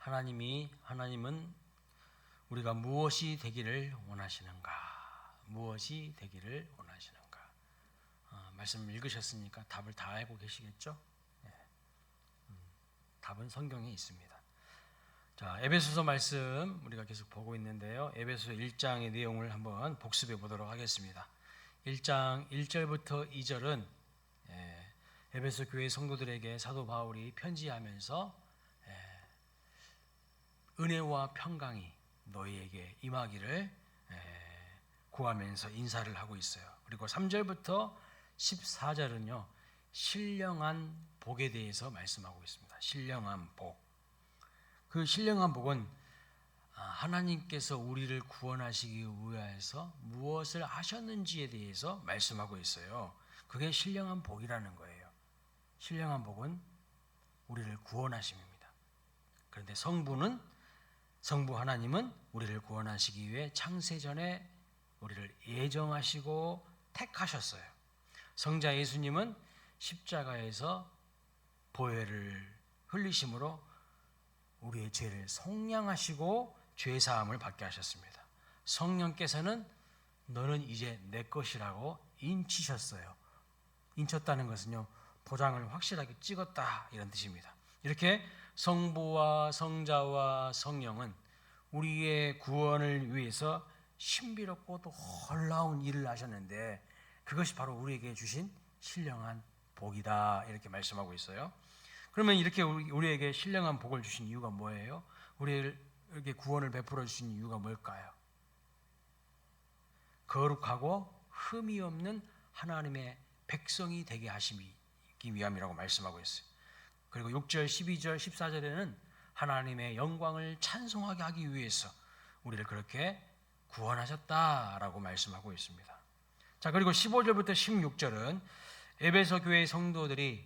하나님은 우리가 무엇이 되기를 원하시는가? 무엇이 되기를 원하시는가? 말씀 읽으셨으니까 답을 다 알고 계시겠죠? 네. 답은 성경에 있습니다. 자, 에베소서 말씀 우리가 계속 보고 있는데요. 에베소서 1장의 내용을 한번 복습해 보도록 하겠습니다. 1장 1절부터 2절은 에베소 교회 성도들에게 사도 바울이 편지하면서 은혜와 평강이 너희에게 임하기를 구하면서 인사를 하고 있어요. 그리고 3절부터 14절은요, 신령한 복에 대해서 말씀하고 있습니다. 신령한 복. 그 신령한 복은 하나님께서 우리를 구원하시기 위하여서 무엇을 하셨는지에 대해서 말씀하고 있어요. 그게 신령한 복이라는 거예요. 신령한 복은 우리를 구원하심입니다. 그런데 성부 하나님은 우리를 구원하시기 위해 창세전에 우리를 예정하시고 택하셨어요. 성자 예수님은 십자가에서 보혈을 흘리심으로 우리의 죄를 속량하시고 죄사함을 받게 하셨습니다. 성령께서는 너는 이제 내 것이라고 인치셨어요. 인쳤다는 것은요, 도장을 확실하게 찍었다, 이런 뜻입니다. 이렇게 성부와 성자와 성령은 우리의 구원을 위해서 신비롭고 또 놀라운 일을 하셨는데, 그것이 바로 우리에게 주신 신령한 복이다, 이렇게 말씀하고 있어요. 그러면 이렇게 우리에게 신령한 복을 주신 이유가 뭐예요? 우리에게 구원을 베풀어 주신 이유가 뭘까요? 거룩하고 흠이 없는 하나님의 백성이 되게 하시기 위함이라고 말씀하고 있어요. 그리고 6절, 12절, 14절에는 하나님의 영광을 찬송하게 하기 위해서 우리를 그렇게 구원하셨다라고 말씀하고 있습니다. 자, 그리고 15절부터 16절은 에베소 교회 성도들이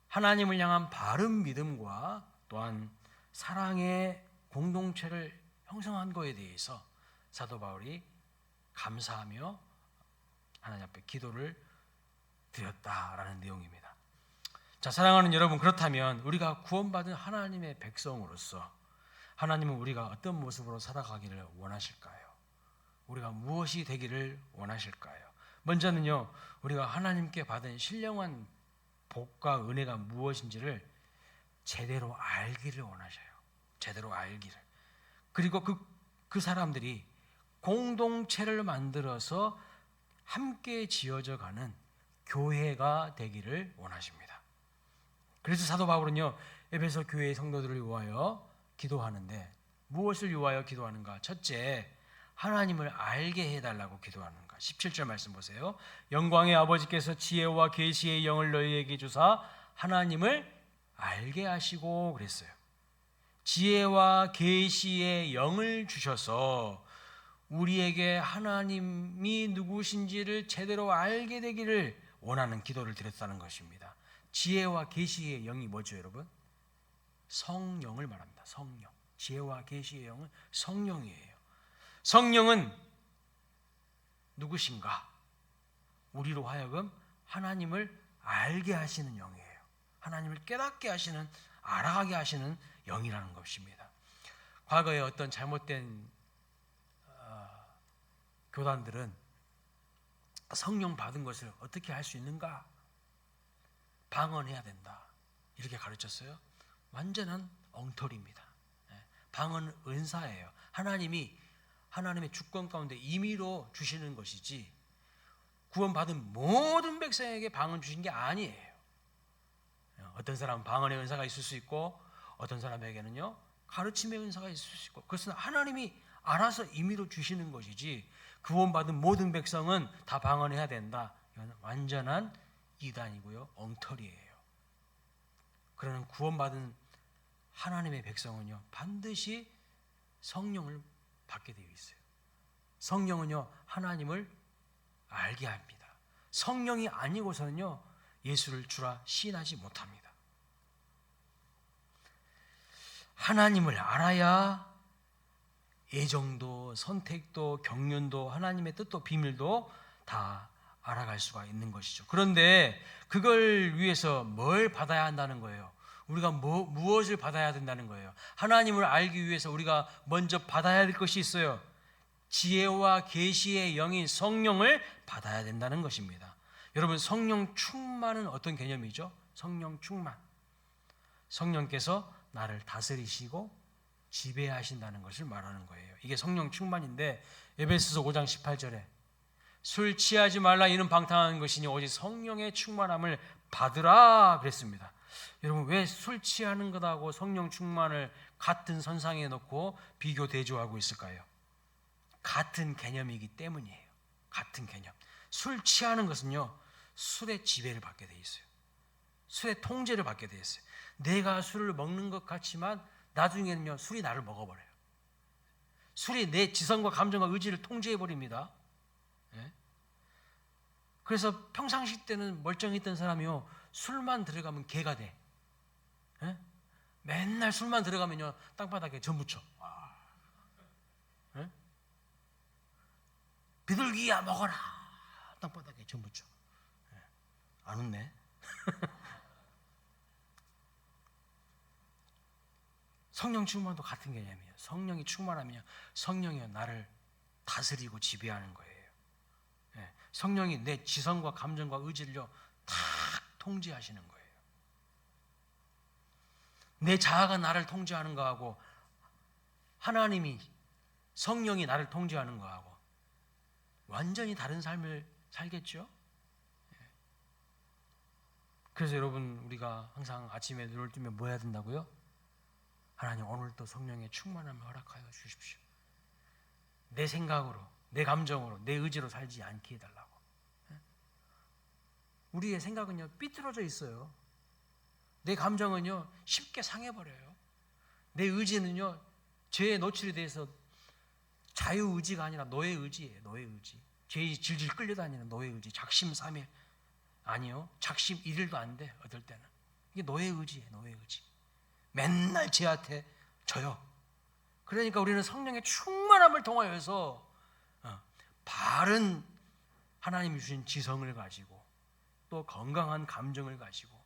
하나님을 향한 바른 믿음과 또한 사랑의 공동체를 형성한 것에 대해서 사도 바울이 감사하며 하나님 앞에 기도를 드렸다라는 내용입니다. 자, 사랑하는 여러분, 그렇다면 우리가 구원받은 하나님의 백성으로서 하나님은 우리가 어떤 모습으로 살아가기를 원하실까요? 우리가 무엇이 되기를 원하실까요? 먼저는요, 우리가 하나님께 받은 신령한 복과 은혜가 무엇인지를 제대로 알기를 원하셔요. 제대로 알기를. 그리고 그 사람들이 공동체를 만들어서 함께 지어져 가는 교회가 되기를 원하십니다. 그래서 사도 바울은요, 에베소 교회의 성도들을 위하여 기도하는데 무엇을 위하여 기도하는가? 첫째, 하나님을 알게 해달라고 기도하는가? 17절 말씀 보세요. 영광의 아버지께서 지혜와 계시의 영을 너희에게 주사 하나님을 알게 하시고 그랬어요. 지혜와 계시의 영을 주셔서 우리에게 하나님이 누구신지를 제대로 알게 되기를 원하는 기도를 드렸다는 것입니다. 지혜와 계시의 영이 뭐죠, 여러분? 성령을 말합니다. 성령. 지혜와 계시의 영은 성령이에요. 성령은 누구신가? 우리로 하여금 하나님을 알게 하시는 영이에요. 하나님을 깨닫게 하시는, 알아가게 하시는 영이라는 것입니다. 과거에 어떤 잘못된 교단들은 성령 받은 것을 어떻게 할 수 있는가? 방언해야 된다, 이렇게 가르쳤어요. 완전한 엉터리입니다. 방언은 은사예요. 하나님의 주권 가운데 임의로 주시는 것이지 구원받은 모든 백성에게 방언 주신 게 아니에요. 어떤 사람은 방언의 은사가 있을 수 있고 어떤 사람에게는요, 가르침의 은사가 있을 수 있고, 그것은 하나님이 알아서 임의로 주시는 것이지 구원받은 모든 백성은 다 방언해야 된다, 이건 완전한 이단이고요, 엉터리예요. 그러는 구원받은 하나님의 백성은요, 반드시 성령을 받게 되어 있어요. 성령은요, 하나님을 알게 합니다. 성령이 아니고서는요, 예수를 주라 시인하지 못합니다. 하나님을 알아야 애정도, 선택도, 경륜도, 하나님의 뜻도, 비밀도 다 알아갈 수가 있는 것이죠. 그런데 그걸 위해서 뭘 받아야 한다는 거예요? 우리가 무엇을 받아야 된다는 거예요? 하나님을 알기 위해서 우리가 먼저 받아야 될 것이 있어요. 지혜와 계시의 영인 성령을 받아야 된다는 것입니다. 여러분, 성령 충만은 어떤 개념이죠? 성령 충만. 성령께서 나를 다스리시고 지배하신다는 것을 말하는 거예요. 이게 성령 충만인데 에베소서 5장 18절에 술 취하지 말라 이는 방탕한 것이니 오직 성령의 충만함을 받으라 그랬습니다. 여러분, 왜 술 취하는 것하고 성령 충만을 같은 선상에 놓고 비교 대조하고 있을까요? 같은 개념이기 때문이에요. 같은 개념. 술 취하는 것은요, 술의 지배를 받게 돼 있어요. 술의 통제를 받게 돼 있어요. 내가 술을 먹는 것 같지만 나중에는요, 술이 나를 먹어버려요. 술이 내 지성과 감정과 의지를 통제해 버립니다. 예? 그래서 평상시 때는 멀쩡했던 사람이요, 술만 들어가면 개가 돼. 예? 맨날 술만 들어가면요, 땅바닥에 전부쳐. 예? 비둘기야 먹어라. 땅바닥에 전부쳐. 예. 안 웃네. 성령 충만도 같은 개념이에요. 성령이 충만하면요, 성령이 나를 다스리고 지배하는 거예요. 예. 성령이 내 지성과 감정과 의지를요, 다 통제하시는 거예요. 내 자아가 나를 통제하는 거하고 하나님이, 성령이 나를 통제하는 거하고 완전히 다른 삶을 살겠죠. 그래서 여러분, 우리가 항상 아침에 눈을 뜨면 뭐 해야 된다고요? 하나님, 오늘도 성령의 충만함을 허락하여 주십시오. 내 생각으로, 내 감정으로, 내 의지로 살지 않게 해달라고. 우리의 생각은요, 삐뚤어져 있어요. 내 감정은요, 쉽게 상해버려요. 내 의지는요, 죄에 노출이 돼서 자유의지가 아니라 노예 의지예요. 노예 의지. 죄에 질질 끌려다니는 노예 의지. 작심 삼일. 아니요, 작심 1일도 안 돼. 어떨 때는. 이게 노예 의지예요. 노예 의지. 맨날 죄한테 져요. 그러니까 우리는 성령의 충만함을 통하여서 바른 하나님이 주신 지성을 가지고 또 건강한 감정을 가지고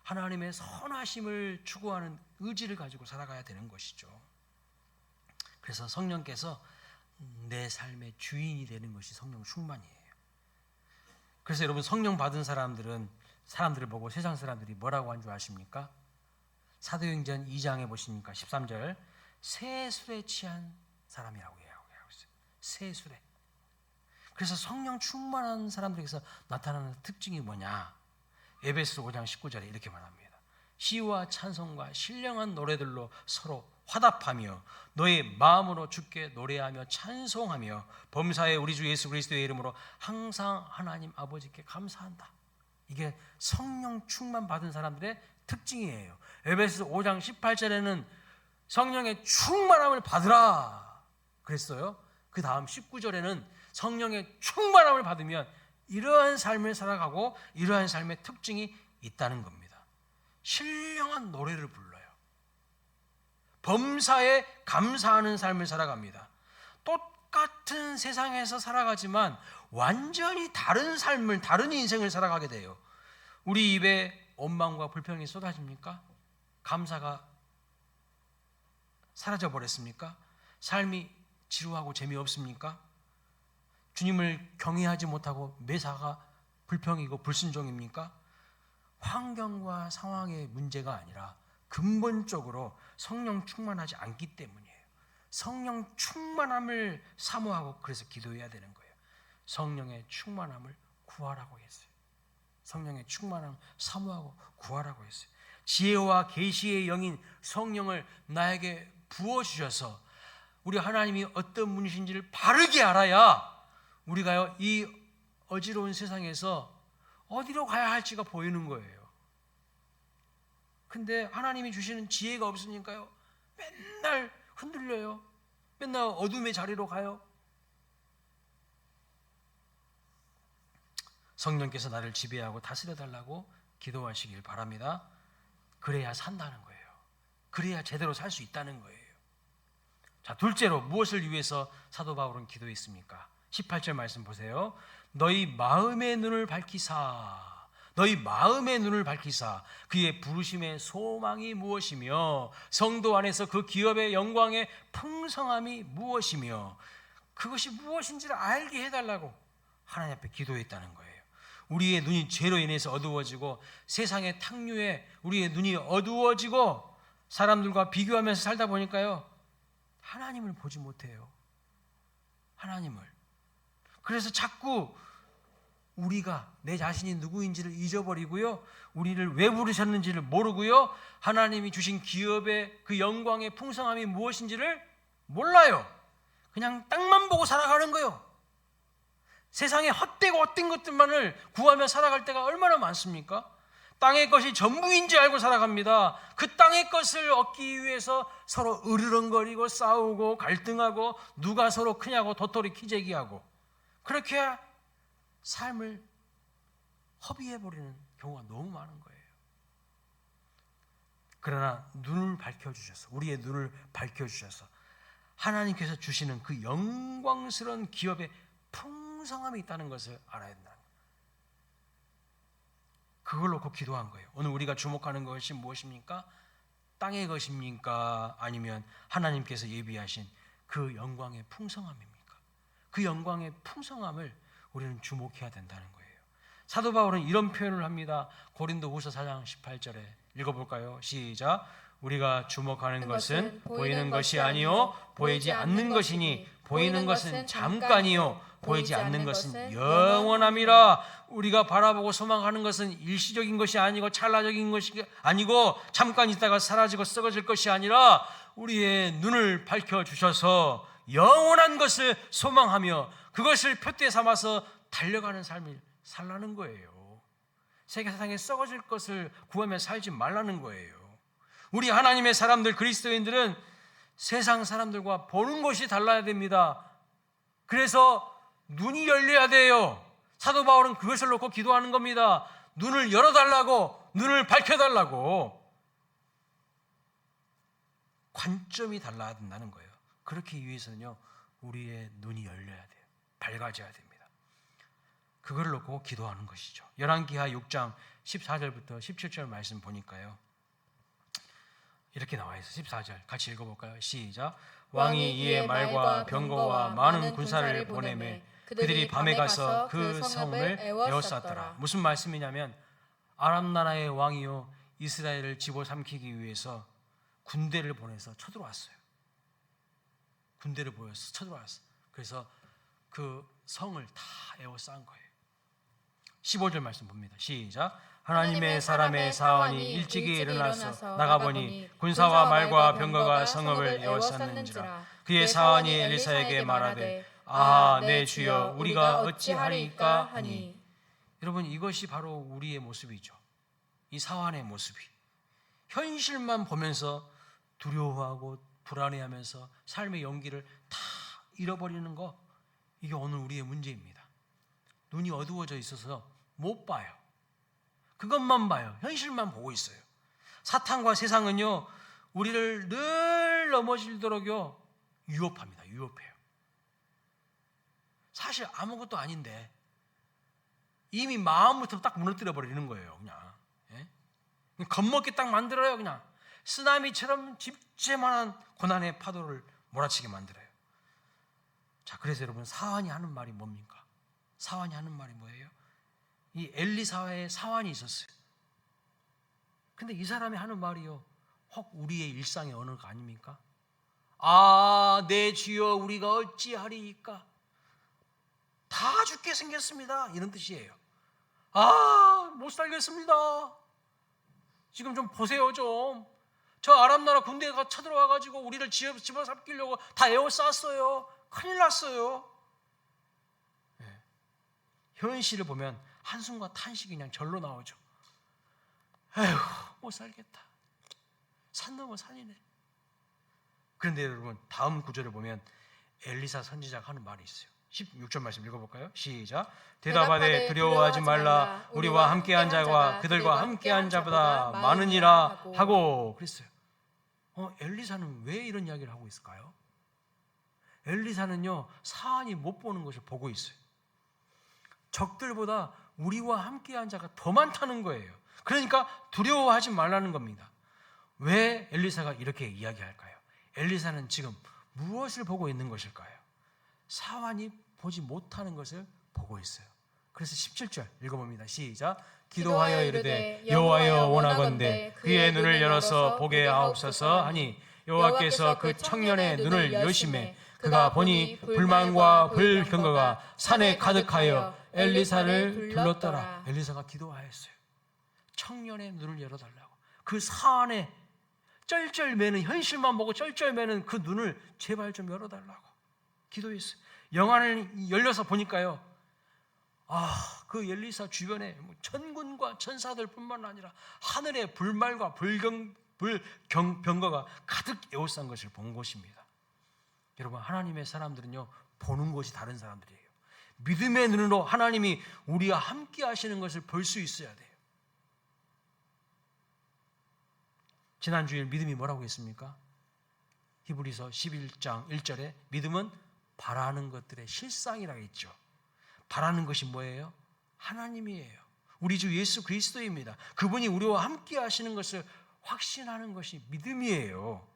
하나님의 선하심을 추구하는 의지를 가지고 살아가야 되는 것이죠. 그래서 성령께서 내 삶의 주인이 되는 것이 성령 충만이에요. 그래서 여러분, 성령 받은 사람들을 보고 세상 사람들이 뭐라고 한 줄 아십니까? 사도행전 2장에 보시니까 13절, 새 술에 취한 사람이라고 얘기하고 있어요. 새 술에. 그래서 성령 충만한 사람들에게서 나타나는 특징이 뭐냐? 에베소 5장 19절에 이렇게 말합니다. 시와 찬송과 신령한 노래들로 서로 화답하며 너의 마음으로 주께 노래하며 찬송하며 범사에 우리 주 예수 그리스도의 이름으로 항상 하나님 아버지께 감사한다. 이게 성령 충만 받은 사람들의 특징이에요. 에베소 5장 18절에는 성령의 충만함을 받으라 그랬어요. 그 다음 19절에는 성령의 충만함을 받으면 이러한 삶을 살아가고 이러한 삶의 특징이 있다는 겁니다. 신령한 노래를 불러요. 범사에 감사하는 삶을 살아갑니다. 똑같은 세상에서 살아가지만 완전히 다른 삶을, 다른 인생을 살아가게 돼요. 우리 입에 원망과 불평이 쏟아집니까? 감사가 사라져 버렸습니까? 삶이 지루하고 재미없습니까? 주님을 경외하지 못하고 매사가 불평이고 불순종입니까? 환경과 상황의 문제가 아니라 근본적으로 성령 충만하지 않기 때문이에요. 성령 충만함을 사모하고 그래서 기도해야 되는 거예요. 성령의 충만함을 구하라고 했어요. 성령의 충만함을 사모하고 구하라고 했어요. 지혜와 계시의 영인 성령을 나에게 부어주셔서 우리 하나님이 어떤 분이신지를 바르게 알아야 우리가요, 이 어지러운 세상에서 어디로 가야 할지가 보이는 거예요. 근데 하나님이 주시는 지혜가 없으니까요, 맨날 흔들려요. 맨날 어둠의 자리로 가요. 성령께서 나를 지배하고 다스려달라고 기도하시길 바랍니다. 그래야 산다는 거예요. 그래야 제대로 살 수 있다는 거예요. 자, 둘째로 무엇을 위해서 사도 바울은 기도했습니까? 18절 말씀 보세요. 너희 마음의 눈을 밝히사 너희 마음의 눈을 밝히사 그의 부르심의 소망이 무엇이며 성도 안에서 그 기업의 영광의 풍성함이 무엇이며 그것이 무엇인지를 알게 해달라고 하나님 앞에 기도했다는 거예요. 우리의 눈이 죄로 인해서 어두워지고 세상의 탕류에 우리의 눈이 어두워지고 사람들과 비교하면서 살다 보니까요, 하나님을 보지 못해요. 하나님을. 그래서 자꾸 우리가 내 자신이 누구인지를 잊어버리고요, 우리를 왜 부르셨는지를 모르고요, 하나님이 주신 기업의 그 영광의 풍성함이 무엇인지를 몰라요. 그냥 땅만 보고 살아가는 거예요. 세상에 헛되고 헛된 것들만을 구하며 살아갈 때가 얼마나 많습니까? 땅의 것이 전부인지 알고 살아갑니다. 그 땅의 것을 얻기 위해서 서로 으르렁거리고 싸우고 갈등하고 누가 서로 크냐고 도토리 키재기하고 그렇게 삶을 허비해버리는 경우가 너무 많은 거예요. 그러나 눈을 밝혀주셔서, 우리의 눈을 밝혀주셔서 하나님께서 주시는 그 영광스러운 기업의 풍성함이 있다는 것을 알아야 된다. 그걸 놓고 기도한 거예요. 오늘 우리가 주목하는 것이 무엇입니까? 땅의 것입니까? 아니면 하나님께서 예비하신 그 영광의 풍성함입니까? 그 영광의 풍성함을 우리는 주목해야 된다는 거예요. 사도 바울은 이런 표현을 합니다. 고린도후서 4장 18절에 읽어볼까요? 시작. 우리가 주목하는 것은 보이는 것이 아니요 보이지 않는 것이니 보이는 것은 잠깐이요 보이지 않는 것은 영원함이라. 우리가 바라보고 소망하는 것은 일시적인 것이 아니고 찰나적인 것이 아니고 잠깐 있다가 사라지고 썩어질 것이 아니라 우리의 눈을 밝혀주셔서 영원한 것을 소망하며 그것을 표대 삼아서 달려가는 삶을 살라는 거예요. 세상에 썩어질 것을 구하며 살지 말라는 거예요. 우리 하나님의 사람들, 그리스도인들은 세상 사람들과 보는 것이 달라야 됩니다. 그래서 눈이 열려야 돼요. 사도 바울은 그것을 놓고 기도하는 겁니다. 눈을 열어달라고, 눈을 밝혀달라고. 관점이 달라야 된다는 거예요. 그렇게 위해서는요, 우리의 눈이 열려야 돼요. 밝아져야 됩니다. 그걸 놓고 기도하는 것이죠. 열왕기하 6장 14절부터 17절 말씀 보니까요, 이렇게 나와 있어요. 14절 같이 읽어볼까요? 시작. 왕이 이에 말과 병거와 많은 군사를 보내매 그들이 밤에 가서 그 성읍을 에워쌌더라. 무슨 말씀이냐면 아람 나라의 왕이요 이스라엘을 집어삼키기 위해서 군대를 보내서 쳐들어왔어요. 군대를 보여서 쳐들어왔어요. 그래서 그 성을 다 에워싼 거예요. 15절 말씀 봅니다. 시작. 하나님의 사람의 사원이 일찍이 일어나서 나가보니 군사와 말과 병거가 성읍을 에워쌌는지라. 그의 사원이 엘리사에게 말하되 아, 내 주여 우리가 어찌하리이까 하니. 여러분, 이것이 바로 우리의 모습이죠. 이 사환의 모습이 현실만 보면서 두려워하고 불안해하면서 삶의 용기를 다 잃어버리는 거, 이게 오늘 우리의 문제입니다. 눈이 어두워져 있어서 못 봐요. 그것만 봐요. 현실만 보고 있어요. 사탄과 세상은요, 우리를 늘 넘어지도록요 유혹합니다. 유혹해요. 사실 아무것도 아닌데 이미 마음부터 딱 무너뜨려 버리는 거예요. 그냥 겁먹게 딱 만들어요. 그냥 쓰나미처럼 집재만한 고난의 파도를 몰아치게 만들어요. 자, 그래서 여러분, 사환이 하는 말이 뭡니까? 사환이 하는 말이 뭐예요? 이 엘리사의 사환이 있었어요. 근데 이 사람이 하는 말이요, 혹 우리의 일상의 언어가 아닙니까? 아, 내 주여 우리가 어찌하리이까? 다 죽게 생겼습니다, 이런 뜻이에요. 아, 못 살겠습니다. 지금 좀 보세요. 좀 저 아람 나라 군대가 쳐들어와가지고 우리를 집어삼키려고 다 에워쌌어요. 큰일 났어요. 네. 현실을 보면 한숨과 탄식이 그냥 절로 나오죠. 에휴, 못 살겠다. 산 넘어 산이네. 그런데 여러분, 다음 구절을 보면 엘리사 선지자가 하는 말이 있어요. 16절 말씀 읽어볼까요? 시작. 대답하되 두려워하지 말라. 우리와 함께한 자와 그들과 함께한 자보다 많으니라 하고 그랬어요. 엘리사는 왜 이런 이야기를 하고 있을까요? 엘리사는요, 사안이 못 보는 것을 보고 있어요. 적들보다 우리와 함께한 자가 더 많다는 거예요. 그러니까 두려워하지 말라는 겁니다. 왜 엘리사가 이렇게 이야기할까요? 엘리사는 지금 무엇을 보고 있는 것일까요? 사환이 보지 못하는 것을 보고 있어요. 그래서 17절 읽어봅니다. 시작. 기도하여 이르되 여호와여 원하건대 그의 눈을 열어서 보게 하옵소서 하니 여호와께서 그 청년의 눈을 여심해 그가 보니 불만과 불경거가 산에 가득하여 엘리사를 둘렀더라. 엘리사가 기도하였어요. 청년의 눈을 열어달라고. 그 산에 쩔쩔매는, 현실만 보고 쩔쩔매는 그 눈을 제발 좀 열어달라고 기도했어요. 영안을 열려서 보니까요, 그 엘리사 주변에 천군과 천사들 뿐만 아니라 하늘의 불말과 병거가 가득 에워싼 것을 본 것입니다. 여러분, 하나님의 사람들은요, 보는 것이 다른 사람들이에요. 믿음의 눈으로 하나님이 우리와 함께 하시는 것을 볼 수 있어야 돼요. 지난주에 믿음이 뭐라고 했습니까? 히브리서 11장 1절에 믿음은 바라는 것들의 실상이라고 했죠. 바라는 것이 뭐예요? 하나님이에요. 우리 주 예수 그리스도입니다. 그분이 우리와 함께 하시는 것을 확신하는 것이 믿음이에요.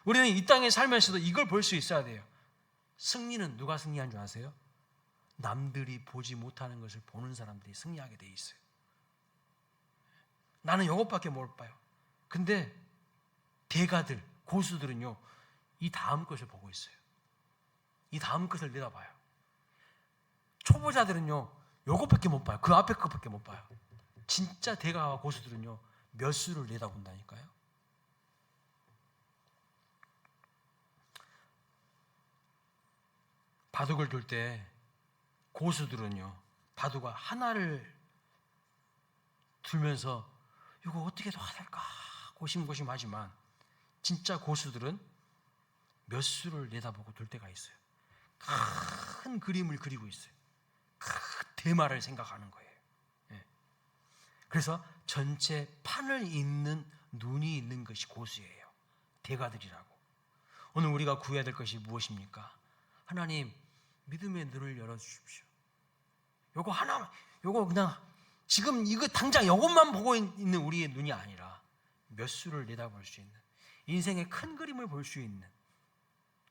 우리는 이 땅에 살면서도 이걸 볼 수 있어야 돼요. 승리는 누가 승리한 줄 아세요? 남들이 보지 못하는 것을 보는 사람들이 승리하게 돼 있어요. 나는 이것밖에 못 봐요. 근데 대가들, 고수들은요, 이 다음 것을 보고 있어요. 이 다음 것을 내다봐요. 초보자들은요, 요것밖에 못 봐요. 그 앞에 것밖에 못 봐요. 진짜 대가와 고수들은요, 몇 수를 내다본다니까요. 바둑을 둘 때 고수들은요, 바둑과 하나를 두면서 이거 어떻게 둬야 될까 고심고심하지만 진짜 고수들은 몇 수를 내다보고 둘 때가 있어요. 큰 그림을 그리고 있어요. 큰 대마를 생각하는 거예요. 그래서 전체 판을 잇는 눈이 있는 것이 고수예요. 대가들이라고. 오늘 우리가 구해야 될 것이 무엇입니까? 하나님, 믿음의 눈을 열어주십시오. 요거 하나, 요거 그냥 지금 이거 당장 이것만 보고 있는 우리의 눈이 아니라 몇 수를 내다볼 수 있는, 인생의 큰 그림을 볼 수 있는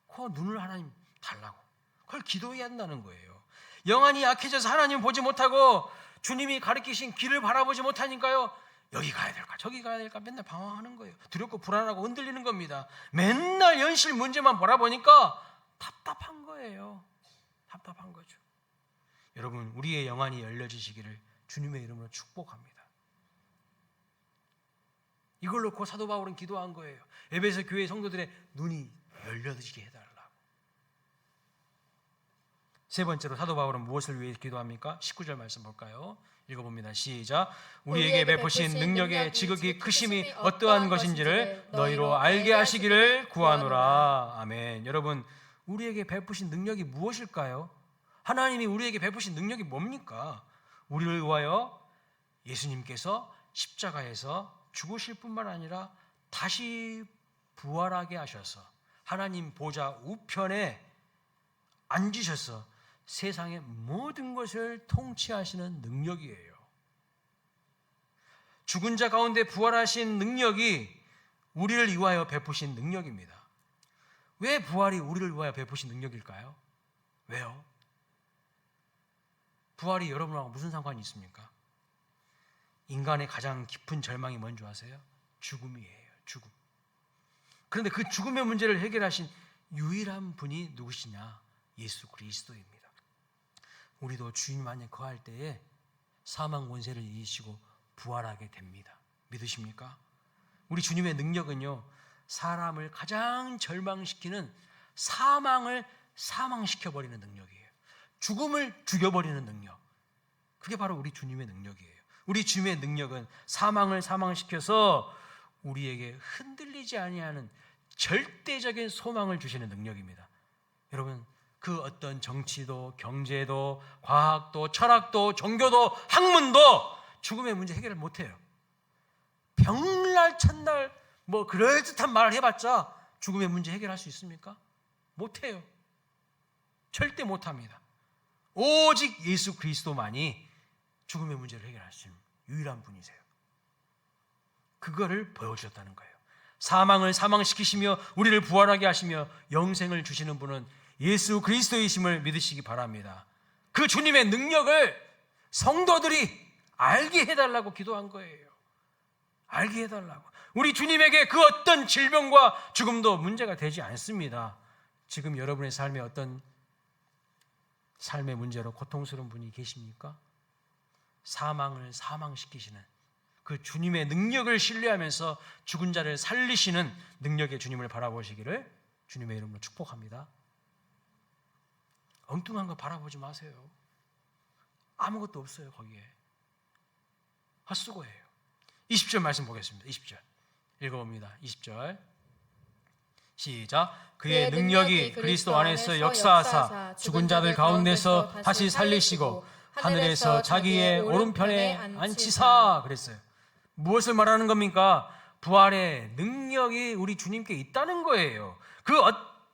그 눈을 하나님 달라고. 그걸 기도해야 한다는 거예요. 영안이 약해져서 하나님 보지 못하고 주님이 가르치신 길을 바라보지 못하니까요, 여기 가야 될까 저기 가야 될까 맨날 방황하는 거예요. 두렵고 불안하고 흔들리는 겁니다. 맨날 현실 문제만 바라보니까 답답한 거예요. 답답한 거죠. 여러분, 우리의 영안이 열려지시기를 주님의 이름으로 축복합니다. 이걸 놓고 사도 바울은 기도한 거예요. 에베소 교회 성도들의 눈이 열려지게 해달라고. 세 번째로 사도 바울은 무엇을 위해 기도합니까? 19절 말씀 볼까요? 읽어봅니다. 시작. 우리에게 베푸신 능력의 지극히 크심이 어떠한 것인지를 너희로 알게 하시기를 구하노라. 아멘. 여러분, 우리에게 베푸신 능력이 무엇일까요? 하나님이 우리에게 베푸신 능력이 뭡니까? 우리를 위하여 예수님께서 십자가에서 죽으실 뿐만 아니라 다시 부활하게 하셔서 하나님 보좌 우편에 앉으셔서 세상의 모든 것을 통치하시는 능력이에요. 죽은 자 가운데 부활하신 능력이 우리를 위하여 베푸신 능력입니다. 왜 부활이 우리를 위하여 베푸신 능력일까요? 왜요? 부활이 여러분하고 무슨 상관이 있습니까? 인간의 가장 깊은 절망이 뭔지 아세요? 죽음이에요. 죽음. 그런데 그 죽음의 문제를 해결하신 유일한 분이 누구시냐? 예수 그리스도입니다. 우리도 주님 안에 거할 때에 사망 원세를 이기시고 부활하게 됩니다. 믿으십니까? 우리 주님의 능력은요, 사람을 가장 절망시키는 사망을 사망시켜버리는 능력이에요. 죽음을 죽여버리는 능력. 그게 바로 우리 주님의 능력이에요. 우리 주님의 능력은 사망을 사망시켜서 우리에게 흔들리지 아니하는 절대적인 소망을 주시는 능력입니다. 여러분, 그 어떤 정치도, 경제도, 과학도, 철학도, 종교도, 학문도 죽음의 문제 해결을 못해요. 병날 첫날 뭐 그럴듯한 말을 해봤자 죽음의 문제 해결할 수 있습니까? 못해요. 절대 못합니다. 오직 예수 그리스도만이 죽음의 문제를 해결하신 유일한 분이세요. 그거를 보여주셨다는 거예요. 사망을 사망시키시며 우리를 부활하게 하시며 영생을 주시는 분은 예수 그리스도이심을 믿으시기 바랍니다. 그 주님의 능력을 성도들이 알게 해달라고 기도한 거예요. 알게 해달라고. 우리 주님에게 그 어떤 질병과 죽음도 문제가 되지 않습니다. 지금 여러분의 삶에 어떤 삶의 문제로 고통스러운 분이 계십니까? 사망을 사망시키시는 그 주님의 능력을 신뢰하면서 죽은 자를 살리시는 능력의 주님을 바라보시기를 주님의 이름으로 축복합니다. 엉뚱한 거 바라보지 마세요. 아무것도 없어요. 거기에 헛수고예요. 20절 말씀 보겠습니다. 20절 읽어봅니다. 20절 시작. 그의 능력이 그리스도 안에서 역사하사 죽은 자들 가운데서 다시 살리시고 하늘에서 자기의 오른편에 앉히사 그랬어요. 무엇을 말하는 겁니까? 부활의 능력이 우리 주님께 있다는 거예요.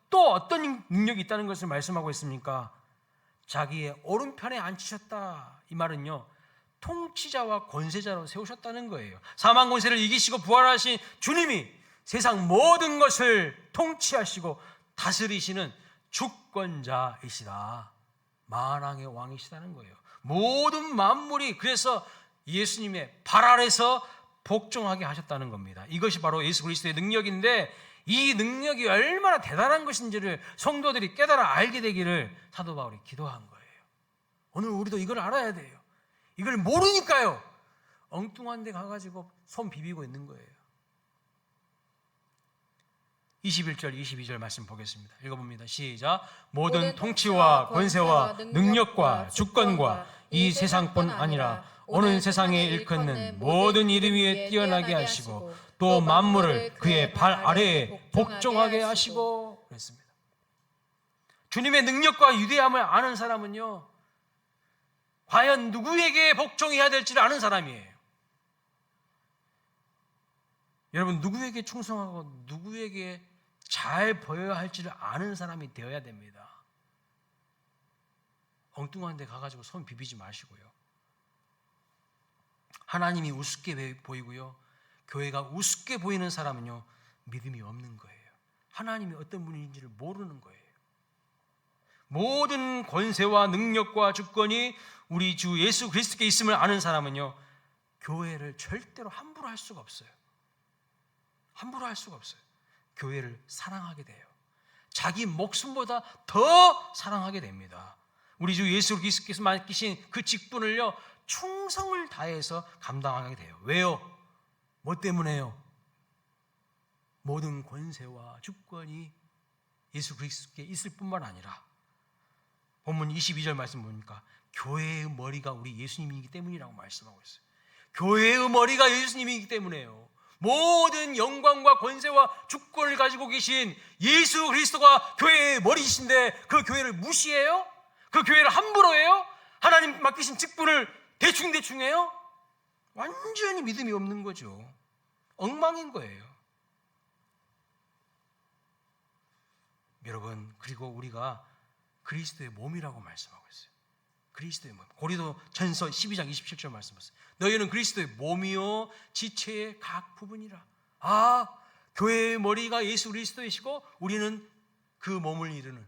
또 어떤 능력이 있다는 것을 말씀하고 있습니까? 자기의 오른편에 앉히셨다. 이 말은요, 통치자와 권세자로 세우셨다는 거예요. 사망 권세를 이기시고 부활하신 주님이 세상 모든 것을 통치하시고 다스리시는 주권자이시다. 만왕의 왕이시다는 거예요. 모든 만물이 그래서 예수님의 발 아래서 복종하게 하셨다는 겁니다. 이것이 바로 예수 그리스도의 능력인데 이 능력이 얼마나 대단한 것인지를 성도들이 깨달아 알게 되기를 사도 바울이 기도한 거예요. 오늘 우리도 이걸 알아야 돼요. 이걸 모르니까요, 엉뚱한 데 가가지고 손 비비고 있는 거예요. 21절, 22절 말씀 보겠습니다. 읽어봅니다. 시작. 모든 통치와 권세와 능력과 주권과 이 세상뿐 아니라 오는 세상에 일컫는 모든 이름 위에 뛰어나게 하시고 또 만물을 그의 발 아래에 복종하게 하시고 그랬습니다. 주님의 능력과 위대함을 아는 사람은요, 과연 누구에게 복종해야 될지를 아는 사람이에요. 여러분, 누구에게 충성하고 누구에게 잘 보여야 할지를 아는 사람이 되어야 됩니다. 엉뚱한 데 가가지고 손 비비지 마시고요. 하나님이 우습게 보이고요, 교회가 우습게 보이는 사람은요, 믿음이 없는 거예요. 하나님이 어떤 분인지를 모르는 거예요. 모든 권세와 능력과 주권이 우리 주 예수 그리스도께 있음을 아는 사람은요, 교회를 절대로 함부로 할 수가 없어요. 함부로 할 수가 없어요. 교회를 사랑하게 돼요. 자기 목숨보다 더 사랑하게 됩니다. 우리 주 예수 그리스도께서 맡기신 그 직분을요, 충성을 다해서 감당하게 돼요. 왜요? 뭐 때문에요? 모든 권세와 주권이 예수 그리스도께 있을 뿐만 아니라 본문 22절 말씀 보니까 교회의 머리가 우리 예수님이기 때문이라고 말씀하고 있어요. 교회의 머리가 예수님이기 때문에요. 모든 영광과 권세와 주권을 가지고 계신 예수 그리스도가 교회의 머리이신데 그 교회를 무시해요? 그 교회를 함부로 해요? 하나님 맡기신 직분을 대충 해요? 완전히 믿음이 없는 거죠. 엉망인 거예요. 여러분, 그리고 우리가 그리스도의 몸이라고 말씀하고 있어요. 그리스도의 몸. 고린도전서 12장 27절 말씀하셨어요. 너희는 그리스도의 몸이요 지체의 각 부분이라. 교회의 머리가 예수 그리스도이시고 우리는 그 몸을 이루는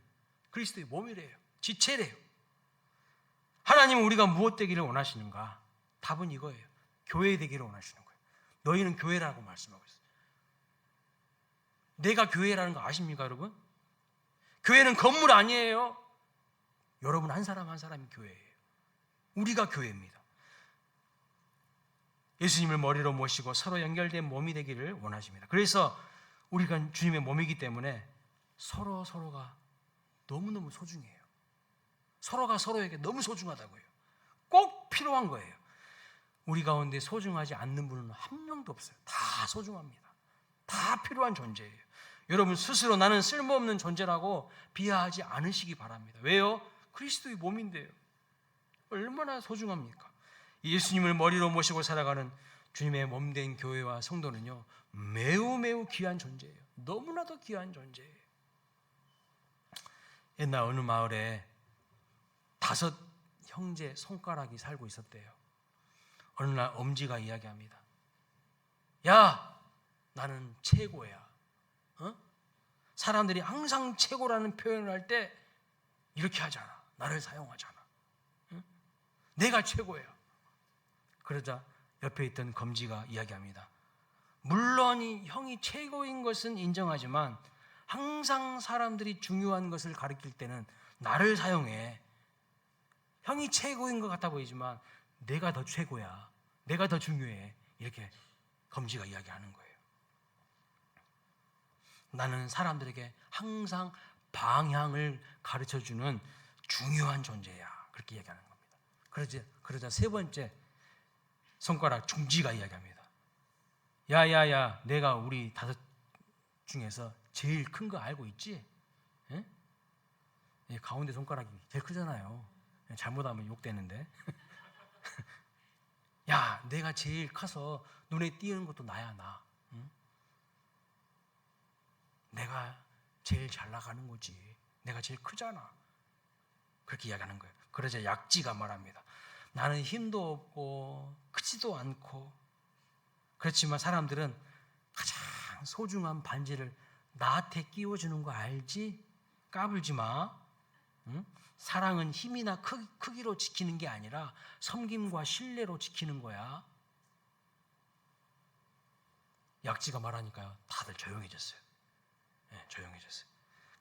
그리스도의 몸이래요. 지체래요. 하나님은 우리가 무엇 되기를 원하시는가? 답은 이거예요. 교회 되기를 원하시는 거예요. 너희는 교회라고 말씀하고 있어요. 내가 교회라는 거 아십니까, 여러분? 교회는 건물 아니에요. 여러분 한 사람 한 사람이 교회예요. 우리가 교회입니다. 예수님을 머리로 모시고 서로 연결된 몸이 되기를 원하십니다. 그래서 우리가 주님의 몸이기 때문에 서로가 너무너무 소중해요. 서로가 서로에게 너무 소중하다고요. 꼭 필요한 거예요. 우리 가운데 소중하지 않는 분은 한 명도 없어요. 다 소중합니다. 다 필요한 존재예요. 여러분 스스로 나는 쓸모없는 존재라고 비하하지 않으시기 바랍니다. 왜요? 그리스도의 몸인데요. 얼마나 소중합니까? 예수님을 머리로 모시고 살아가는 주님의 몸된 교회와 성도는요, 매우 귀한 존재예요. 너무나도 귀한 존재예요. 옛날 어느 마을에 5 형제 손가락이 살고 있었대요. 어느 날 엄지가 이야기합니다. 야, 나는 최고야. 사람들이 항상 최고라는 표현을 할 때 이렇게 하잖아. 나를 사용하잖아. 내가 최고야. 그러자 옆에 있던 검지가 이야기합니다. 물론 형이 최고인 것은 인정하지만 항상 사람들이 중요한 것을 가리킬 때는 나를 사용해. 형이 최고인 것 같아 보이지만 내가 더 최고야. 내가 더 중요해. 이렇게 검지가 이야기하는 거예요. 나는 사람들에게 항상 방향을 가르쳐주는 중요한 존재야. 그렇게 이야기하는 겁니다. 그러자 세 번째 손가락 중지가 이야기합니다. 야야야, 내가 우리 5 중에서 제일 큰 거 알고 있지? 예? 가운데 손가락이 제일 크잖아요. 잘못하면 욕되는데. 야, 내가 제일 커서 눈에 띄는 것도 나야, 나. 응? 내가 제일 잘 나가는 거지. 내가 제일 크잖아. 그렇게 이야기하는 거예요. 그러자 약지가 말합니다. 나는 힘도 없고 크지도 않고 그렇지만 사람들은 가장 소중한 반지를 나한테 끼워주는 거 알지? 까불지 마. 응? 사랑은 힘이나 크기로 지키는 게 아니라 섬김과 신뢰로 지키는 거야. 약지가 말하니까요, 다들 조용해졌어요. 네, 조용해졌어요.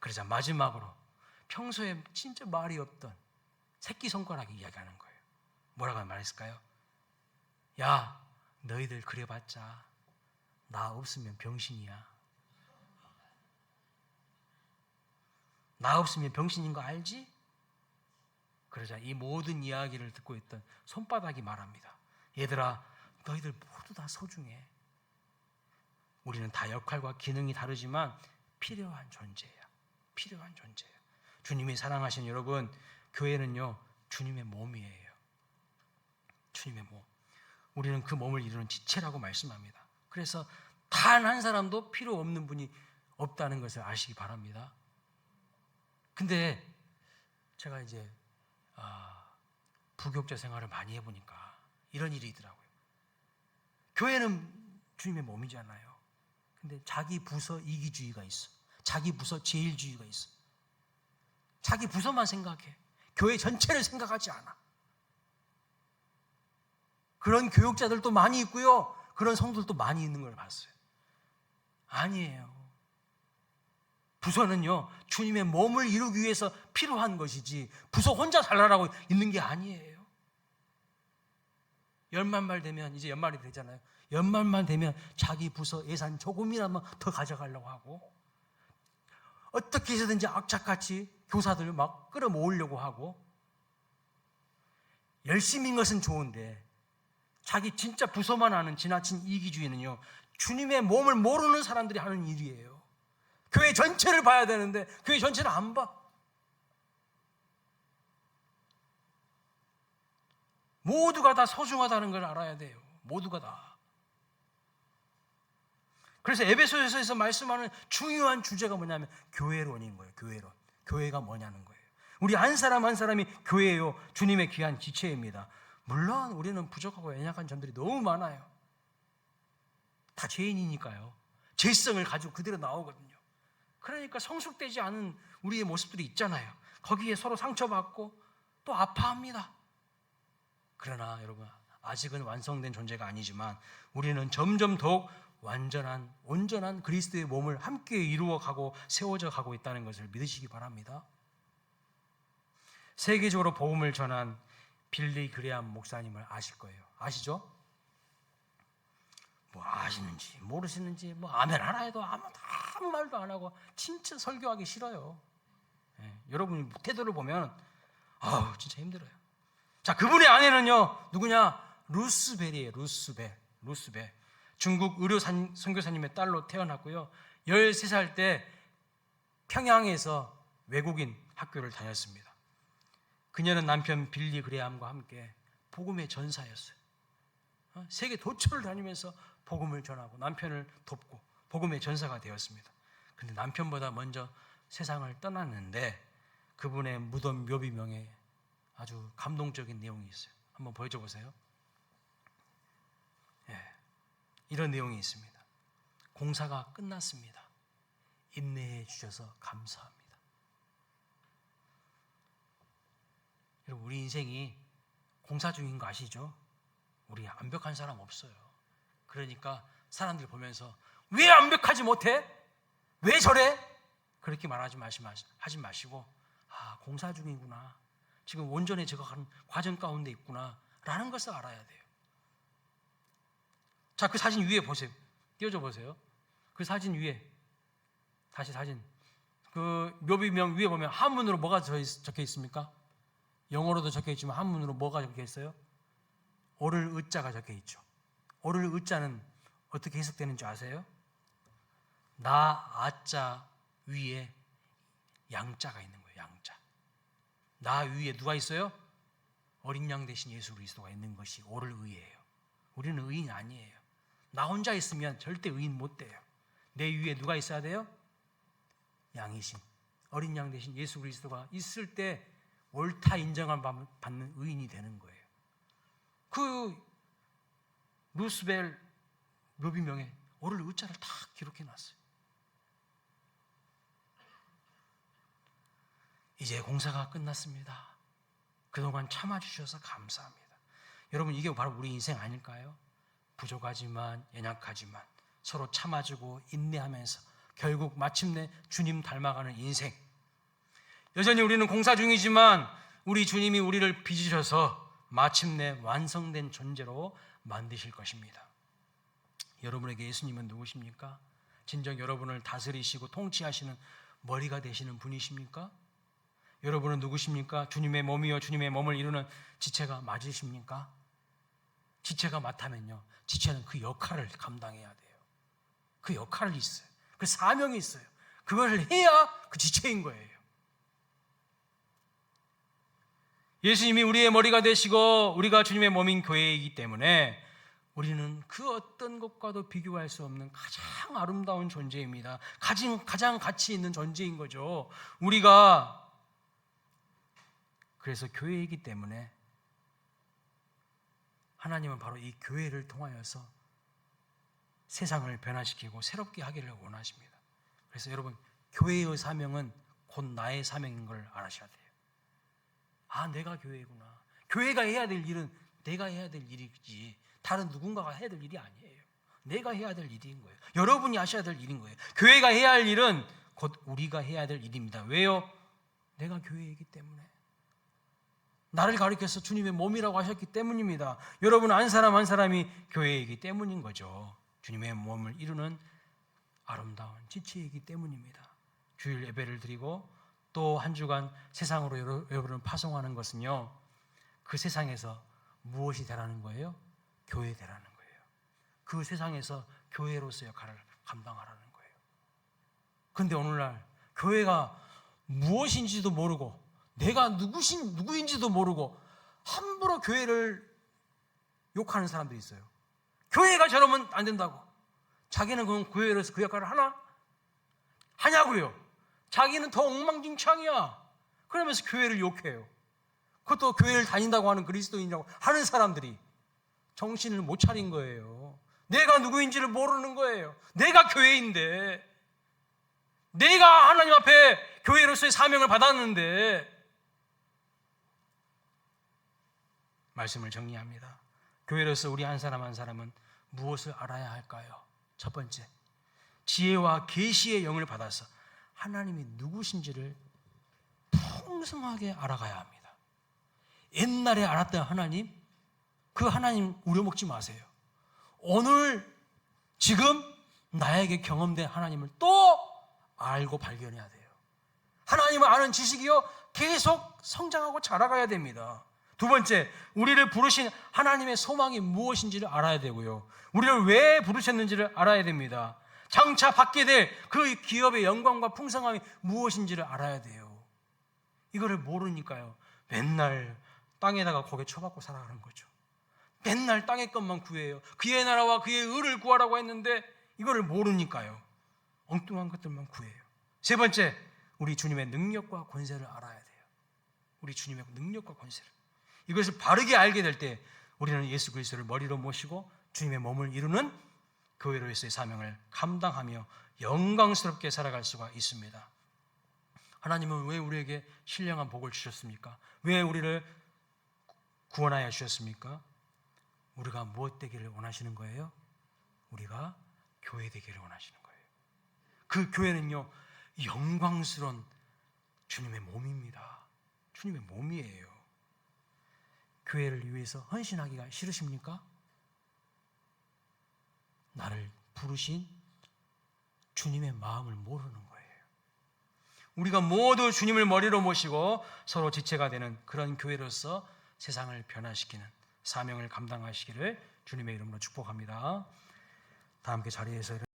그러자 마지막으로 평소에 진짜 말이 없던 새끼손가락이 이야기하는 거예요. 뭐라고 말했을까요? 야, 너희들 그래봤자 나 없으면 병신이야. 나 없으면 병신인 거 알지? 그러자 이 모든 이야기를 듣고 있던 손바닥이 말합니다. 얘들아, 너희들 모두 다 소중해. 우리는 다 역할과 기능이 다르지만 필요한 존재야. 필요한 존재야. 주님이 사랑하시는 여러분, 교회는요, 주님의 몸이에요. 주님의 몸. 우리는 그 몸을 이루는 지체라고 말씀합니다. 그래서 단 한 사람도 필요 없는 분이 없다는 것을 아시기 바랍니다. 근데 제가 이제 부교육자 생활을 많이 해보니까 이런 일이 있더라고요. 교회는 주님의 몸이잖아요. 근데 자기 부서 이기주의가 있어. 자기 부서 제일주의가 있어. 자기 부서만 생각해. 교회 전체를 생각하지 않아. 그런 교육자들도 많이 있고요. 그런 성도들도 많이 있는 걸 봤어요. 아니에요. 부서는요, 주님의 몸을 이루기 위해서 필요한 것이지 부서 혼자 살라고 있는 게 아니에요. 연말만 되면, 이제 연말이 되잖아요. 연말만 되면 자기 부서 예산 조금이라도 더 가져가려고 하고, 어떻게 해서든지 악착같이 교사들 막 끌어모으려고 하고, 열심인 것은 좋은데 자기 진짜 부서만 아는 지나친 이기주의는요, 주님의 몸을 모르는 사람들이 하는 일이에요. 교회 전체를 봐야 되는데 교회 전체를 안 봐. 모두가 다 소중하다는 걸 알아야 돼요. 모두가 다. 그래서 에베소서에서 말씀하는 중요한 주제가 뭐냐면 교회론인 거예요. 교회론. 교회가 뭐냐는 거예요. 우리 한 사람 한 사람이 교회예요. 주님의 귀한 지체입니다. 물론 우리는 부족하고 연약한 점들이 너무 많아요. 다 죄인이니까요. 죄성을 가지고 그대로 나오거든요. 그러니까 성숙되지 않은 우리의 모습들이 있잖아요. 거기에 서로 상처받고 또 아파합니다. 그러나 여러분, 아직은 완성된 존재가 아니지만 우리는 점점 더욱 완전한, 온전한 그리스도의 몸을 함께 이루어가고 세워져 가고 있다는 것을 믿으시기 바랍니다. 세계적으로 복음을 전한 빌리 그레함 목사님을 아실 거예요. 아시죠? 뭐 아시는지 모르시는지 뭐 아멘 하나 해도 아무 말도 안 하고 진짜 설교하기 싫어요. 여러분 태도를 보면 진짜 힘들어요. 자, 그분의 아내는요 누구냐? 루스벨이에요. 루스벨. 중국 의료 선교사님의 딸로 태어났고요. 13살 때 평양에서 외국인 학교를 다녔습니다. 그녀는 남편 빌리 그레함과 함께 복음의 전사였어요. 세계 도처를 다니면서 복음을 전하고 남편을 돕고 복음의 전사가 되었습니다. 그런데 남편보다 먼저 세상을 떠났는데 그분의 무덤 묘비명에 아주 감동적인 내용이 있어요. 한번 보여줘 보세요. 이런 내용이 있습니다. 공사가 끝났습니다. 인내해 주셔서 감사합니다. 여러분, 우리 인생이 공사 중인 거 아시죠? 우리 완벽한 사람 없어요. 그러니까 사람들 보면서 왜 완벽하지 못해? 왜 저래? 그렇게 말하지 마시고, 아, 공사 중이구나, 지금 온전히 제가 가는 과정 가운데 있구나 라는 것을 알아야 돼요. 자, 그 사진 위에 보세요. 띄워줘 보세요. 그 사진 위에, 다시 사진, 그 묘비명 위에 보면 한문으로 뭐가 적혀 있습니까? 영어로도 적혀 있지만 한문으로 뭐가 적혀 있어요? 오를 의자가 적혀 있죠. 오를 의자는 어떻게 해석되는지 아세요? 나 아자 위에 양자가 있는 거예요. 양자. 나 위에 누가 있어요? 어린 양 대신 예수 그리스도가 있는 것이 오를 의예요. 우리는 의인 아니에요. 나 혼자 있으면 절대 의인 못 돼요. 내 위에 누가 있어야 돼요? 양이신 어린 양 대신 예수 그리스도가 있을 때 옳다 인정을 받는 의인이 되는 거예요. 그 루스벨 묘비명에 오를 의자를 다 기록해 놨어요. 이제 공사가 끝났습니다. 그동안 참아주셔서 감사합니다. 여러분, 이게 바로 우리 인생 아닐까요? 부족하지만 연약하지만 서로 참아주고 인내하면서 결국 마침내 주님 닮아가는 인생. 여전히 우리는 공사 중이지만 우리 주님이 우리를 빚으셔서 마침내 완성된 존재로 만드실 것입니다. 여러분에게 예수님은 누구십니까? 진정 여러분을 다스리시고 통치하시는 머리가 되시는 분이십니까? 여러분은 누구십니까? 주님의 몸이요 주님의 몸을 이루는 지체가 맞으십니까? 지체가 맞다면요, 지체는 그 역할을 감당해야 돼요. 그 역할이 있어요. 그 사명이 있어요. 그걸 해야 그 지체인 거예요. 예수님이 우리의 머리가 되시고 우리가 주님의 몸인 교회이기 때문에 우리는 그 어떤 것과도 비교할 수 없는 가장 아름다운 존재입니다. 가장 가치 있는 존재인 거죠. 우리가 그래서 교회이기 때문에 하나님은 바로 이 교회를 통하여서 세상을 변화시키고 새롭게 하기를 원하십니다. 그래서 여러분, 교회의 사명은 곧 나의 사명인 걸 알아셔야 돼요. 아, 내가 교회구나. 교회가 해야 될 일은 내가 해야 될 일이지 다른 누군가가 해야 될 일이 아니에요. 내가 해야 될 일인 거예요. 여러분이 하셔야 될 일인 거예요. 교회가 해야 할 일은 곧 우리가 해야 될 일입니다. 왜요? 내가 교회이기 때문에. 나를 가리켜서 주님의 몸이라고 하셨기 때문입니다. 여러분 한 사람 한 사람이 교회이기 때문인 거죠. 주님의 몸을 이루는 아름다운 지체이기 때문입니다. 주일 예배를 드리고 또 한 주간 세상으로 여러분을 파송하는 것은요, 그 세상에서 무엇이 되라는 거예요? 교회 되라는 거예요. 그 세상에서 교회로서 역할을 감당하라는 거예요. 그런데 오늘날 교회가 무엇인지도 모르고 내가 누구인지도 모르고 함부로 교회를 욕하는 사람들이 있어요. 교회가 저러면 안 된다고. 자기는 그럼 교회로서 그 역할을 하냐고요. 자기는 더 엉망진창이야. 그러면서 교회를 욕해요. 그것도 교회를 다닌다고 하는 그리스도인이라고 하는 사람들이 정신을 못 차린 거예요. 내가 누구인지를 모르는 거예요. 내가 교회인데, 내가 하나님 앞에 교회로서의 사명을 받았는데. 말씀을 정리합니다. 교회로서 우리 한 사람 한 사람은 무엇을 알아야 할까요? 첫 번째, 지혜와 계시의 영을 받아서 하나님이 누구신지를 풍성하게 알아가야 합니다. 옛날에 알았던 하나님, 그 하나님 우려먹지 마세요. 오늘 지금 나에게 경험된 하나님을 또 알고 발견해야 돼요. 하나님을 아는 지식이요 계속 성장하고 자라가야 됩니다. 두 번째, 우리를 부르신 하나님의 소망이 무엇인지를 알아야 되고요, 우리를 왜 부르셨는지를 알아야 됩니다. 장차 받게 될 그 기업의 영광과 풍성함이 무엇인지를 알아야 돼요. 이거를 모르니까요, 맨날 땅에다가 고개 쳐박고 살아가는 거죠. 맨날 땅의 것만 구해요. 그의 나라와 그의 의를 구하라고 했는데 이거를 모르니까요, 엉뚱한 것들만 구해요. 세 번째, 우리 주님의 능력과 권세를 알아야 돼요. 우리 주님의 능력과 권세를, 이것을 바르게 알게 될 때 우리는 예수 그리스도를 머리로 모시고 주님의 몸을 이루는 교회로서의 사명을 감당하며 영광스럽게 살아갈 수가 있습니다. 하나님은 왜 우리에게 신령한 복을 주셨습니까? 왜 우리를 구원하여 주셨습니까? 우리가 무엇 되기를 원하시는 거예요? 우리가 교회 되기를 원하시는 거예요. 그 교회는요, 영광스러운 주님의 몸입니다. 주님의 몸이에요. 교회를 위해서 헌신하기가 싫으십니까? 나를 부르신 주님의 마음을 모르는 거예요. 우리가 모두 주님을 머리로 모시고 서로 지체가 되는 그런 교회로서 세상을 변화시키는 사명을 감당하시기를 주님의 이름으로 축복합니다. 다 함께 자리에서